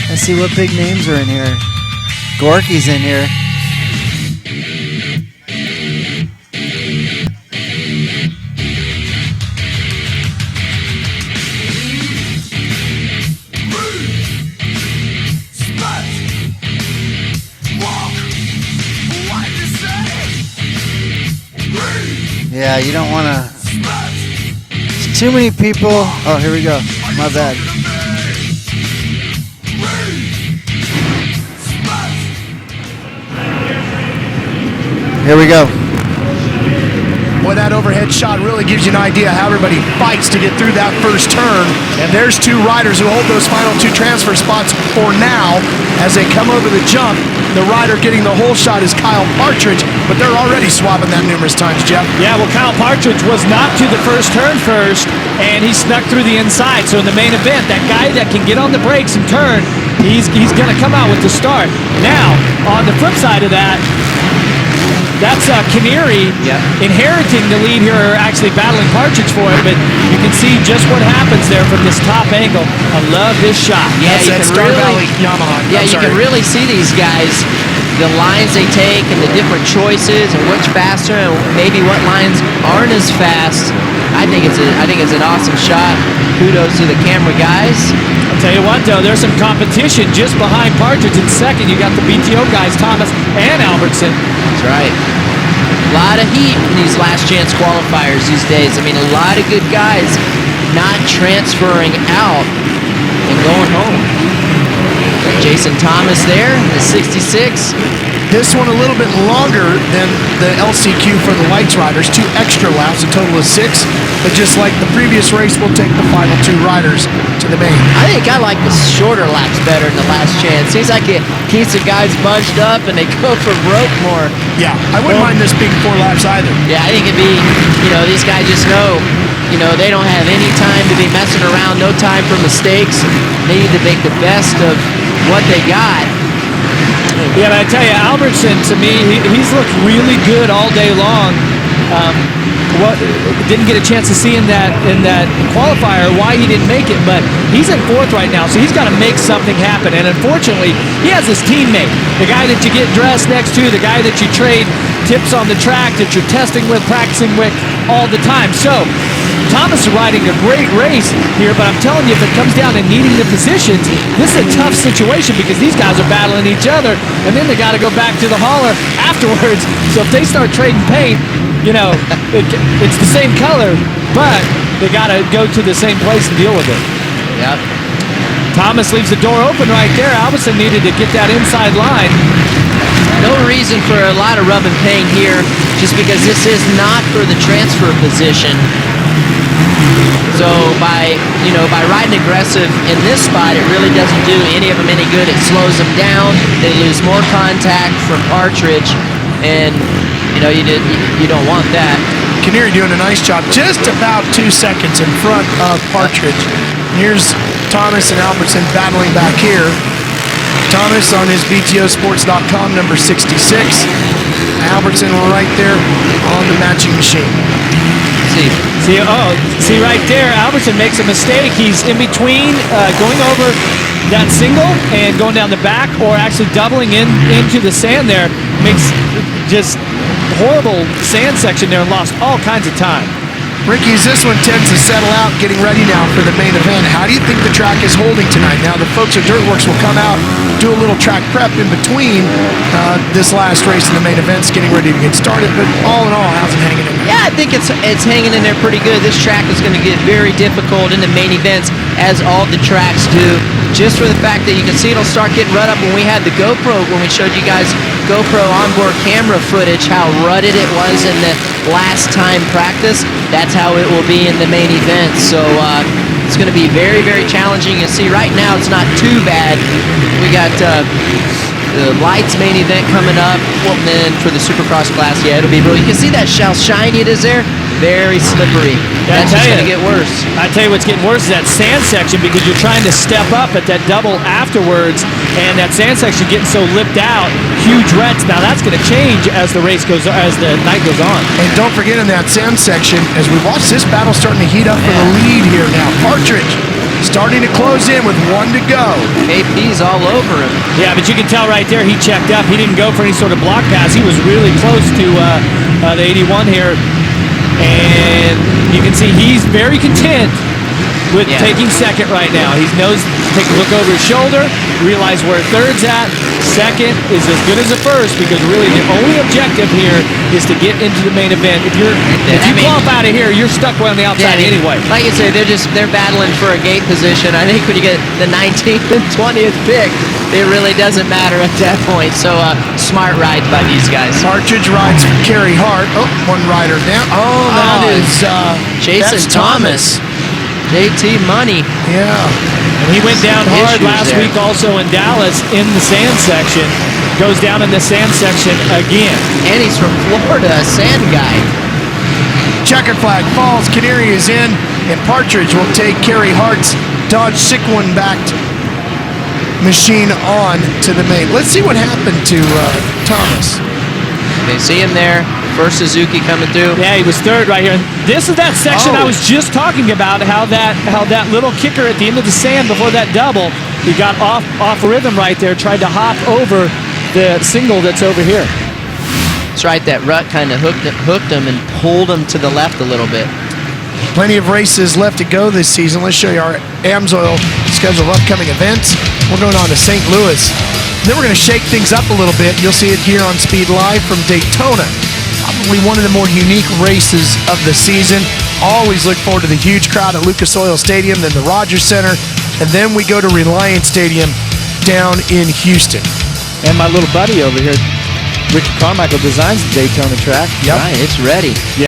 Let's see what big names are in here. Gorky's in here. Yeah, you don't want to. Too many people. Oh, here we go. My bad. Here we go. Boy, that overhead shot really gives you an idea how everybody fights to get through that first turn. And there's two riders who hold those final two transfer spots for now as they come over the jump. The rider getting the whole shot is Kyle Partridge, but they're already swabbing that numerous times, Jeff. Yeah, well, Kyle Partridge was not to the first turn first, and he snuck through the inside. So in the main event, that guy that can get on the brakes and turn, he's going to come out with the start. Now, on the flip side of that, that's Canary inheriting the lead here, or actually battling Partridge for it, but you can see just what happens there from this top angle. I love this shot. Yeah, you can really see these guys, the lines they take and the different choices and what's faster and maybe what lines aren't as fast. I think it's an awesome shot. Kudos to the camera guys. I'll tell you what, though, there's some competition just behind Partridge in second. You got the BTO guys, Thomas and Albertson. That's right. A lot of heat in these last chance qualifiers these days. I mean, a lot of good guys not transferring out and going home. Jason Thomas there, the 66. This one a little bit longer than the LCQ for the lights riders. 2 extra laps, a total of 6. But just like the previous race, we'll take the final 2 riders to the main. I think I like the shorter laps better in the last chance. Seems like it keeps the guys bunched up and they go for broke more. Yeah, I wouldn't mind this being 4 laps either. Yeah, I think it'd be, these guys just know, they don't have any time to be messing around, no time for mistakes. They need to make the best of what they got. Yeah, but I tell you, Albertson, to me, he's looked really good all day long. Didn't get a chance to see in that qualifier why he didn't make it, but he's in 4th right now, so he's got to make something happen. And unfortunately, he has his teammate, the guy that you get dressed next to, the guy that you trade tips on the track, that you're testing with, practicing with all the time. So Thomas is riding a great race here, but I'm telling you, if it comes down to needing the positions, this is a tough situation because these guys are battling each other, and then they got to go back to the hauler afterwards. So if they start trading paint, it's the same color, but they got to go to the same place and deal with it. Yep. Thomas leaves the door open right there. Albertson needed to get that inside line. No reason for a lot of rub and pain here, just because this is not for the transfer position. So by riding aggressive in this spot, it really doesn't do any of them any good. It slows them down. They lose more contact from Partridge, and you don't want that. Canary doing a nice job, just about 2 seconds in front of Partridge. Here's Thomas and Albertson battling back here. Thomas on his BTOsports.com, number 66. Albertson right there on the matching machine. See right there, Albertson makes a mistake. He's in between going over that single and going down the back, or actually doubling into the sand there. Makes just horrible sand section there and lost all kinds of time. Ricky, as this one tends to settle out, getting ready now for the main event, how do you think the track is holding tonight? Now, the folks at Dirtworks will come out, do a little track prep in between this last race and the main events, getting ready to get started, but all in all, how's it hanging in there? Yeah, I think it's hanging in there pretty good. This track is going to get very difficult in the main events, as all the tracks do, just for the fact that you can see it'll start getting rut up. When we had the GoPro, when we showed you guys GoPro onboard camera footage, how rutted it was in the last time practice, that's how it will be in the main event. So it's going to be very, very challenging. You see right now it's not too bad. We got the lights main event coming up, and then for the Supercross class, yeah, it'll be really, you can see that how shiny it is there. Very slippery. Yeah, that's just going to get worse. I tell you what's getting worse is that sand section, because you're trying to step up at that double afterwards, and that sand section getting so lipped out, huge ruts. Now that's going to change as the race goes, as the night goes on. And don't forget, in that sand section, as we watch this battle starting to heat up for the lead here now. Partridge starting to close in with 1 to go. AP's all over him. Yeah, but you can tell right there he checked up. He didn't go for any sort of block pass. He was really close to the 81 here. And you can see he's very content with taking second right now. He knows, take a look over his shoulder, realize where third's at. Second is as good as the first, because really the only objective here is to get into the main event. If you qualify out of here, you're stuck on the outside anyway. Like you say, they're battling for a gate position. I think when you get the 19th and 20th pick, it really doesn't matter at that point. So smart ride by these guys. Partridge rides for Kerry Hart. Oh, one rider down. Oh, that is Jason that's Thomas. JT Money. Yeah. And he went down hard last week also in Dallas in the sand section. Goes down in the sand section again. And he's from Florida, a sand guy. Checkered flag falls. Canary is in, and Partridge will take Kerry Hart's Dodge Siquin-backed machine on to the main. Let's see what happened to Thomas. They see him there. First Suzuki coming through. Yeah, he was third right here. This is that section I was just talking about, how that little kicker at the end of the sand before that double, he got off rhythm right there, tried to hop over the single that's over here. That's right, that rut kind of hooked him and pulled him to the left a little bit. Plenty of races left to go this season. Let's show you our AMSOIL schedule of upcoming events. We're going on to St. Louis. Then we're going to shake things up a little bit. You'll see it here on Speed Live from Daytona. Probably one of the more unique races of the season. Always look forward to the huge crowd at Lucas Oil Stadium, then the Rogers Center, and then we go to Reliance Stadium down in Houston. And my little buddy over here, Ricky Carmichael, designs the Daytona track. Yep. Right, it's ready.